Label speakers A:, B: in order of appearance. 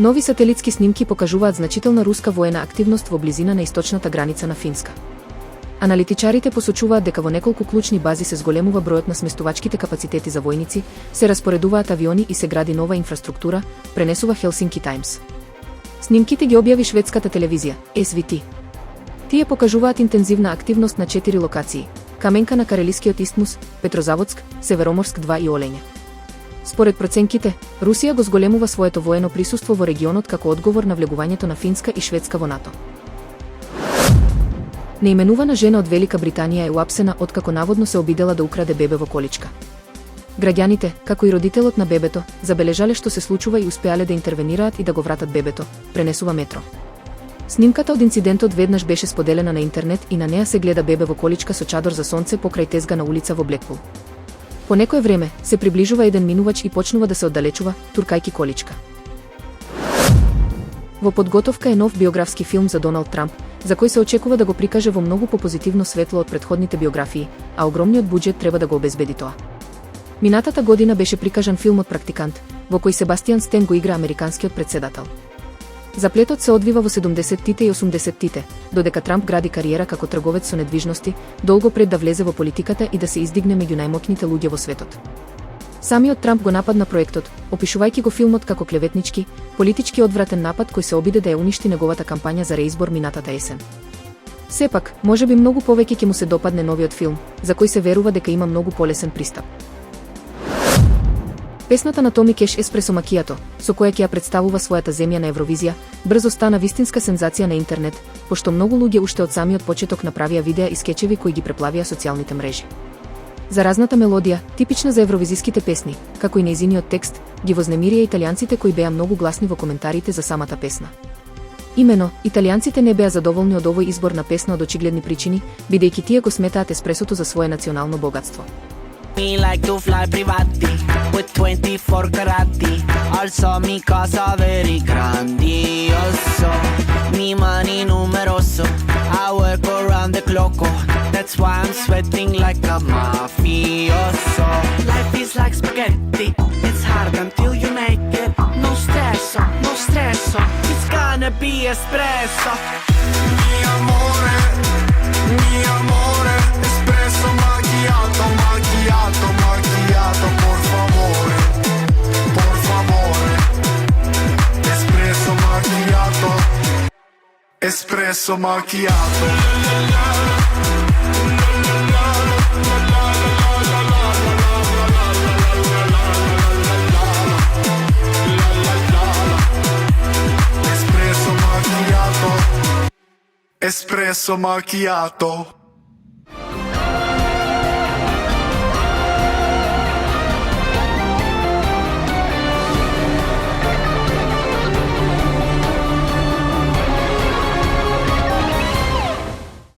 A: Нови сателитски снимки покажуваат значителна руска воена активност во близина на источната граница на Финска. Аналитичарите посочуваат дека во неколку клучни бази се зголемува бројот на сместувачките капацитети за војници, се распоредуваат авиони и се гради нова инфраструктура, пренесува Helsinki Times. Снимките ги објави шведската телевизија, SVT. Тие покажуваат интензивна активност на 4 локации: Каменка на Карелискиот истмус, Петрозаводск, Североморск 2 и Олења. Според проценките, Русија го зголемува своето воено присуство во регионот како одговор на влегувањето на Финска и Шведска во НАТО. Неименувана жена од Велика Британија е уапсена откако наводно се обидела да украде бебе во количка. Граѓаните, како и родителот на бебето, забележале што се случува и успеале да интервенираат и да го вратат бебето, пренесува Метро. Снимката од инцидентот веднаш беше споделена на интернет и на неа се гледа бебе во количка со чадор за сонце покрај тезга на улица во Блекпул. По некое време, се приближува еден минувач и почнува да се оддалечува, туркајки количка. Во подготовка е нов биографски филм за Доналд Трамп, за кој се очекува да го прикаже во многу попозитивно светло од претходните биографии, а огромниот буџет треба да го обезбеди тоа. Минатата година беше прикажан филмот Практикант, во кој Себастијан Стен го игра американскиот претседател. Заплетот се одвива во 70-тите и 80-тите, додека Трамп гради кариера како трговец со недвижности, долго пред да влезе во политиката и да се издигне меѓу најмоќните луѓе во светот. Самиот Трамп го нападна проектот, опишувајќи го филмот како клеветнички, политички одвратен напад кој се обиде да ја уништи неговата кампања за реизбор минатата есен. Сепак, можеби многу повеќе ќе му се допадне новиот филм, за кој се верува дека има многу полесен пристап. Песната на Томи Кеш Еспресо Макијато, со која ќе ја представува својата земја на Евровизија, брзо стана вистинска сензација на интернет, пошто многу луѓе уште од самиот почеток направија видеа и скечеви кои ги преплавија социјалните мрежи. Заразната мелодија, типична за евровизиските песни, како и нејзиниот текст, ги вознемирија италијанците кои беа многу гласни во коментарите за самата песна. Имено, италијанците не беа задоволни од овој избор на песна од очигледни причини, бидејќи тие го сметаат еспресото за свое национално богатство.
B: Me like to fly privati with 24 carati. Alzo mi casa very grandioso. Mi money numeroso. I work around the clock. That's why I'm sweating like a mafioso. Life is like spaghetti. It's hard until you make it. No stresso, no stresso. It's gonna be espresso. Mi amore, espresso macchiato, macchiato, macchiato, por favore, espresso macchiato, espresso macchiato. Espresso macchiato.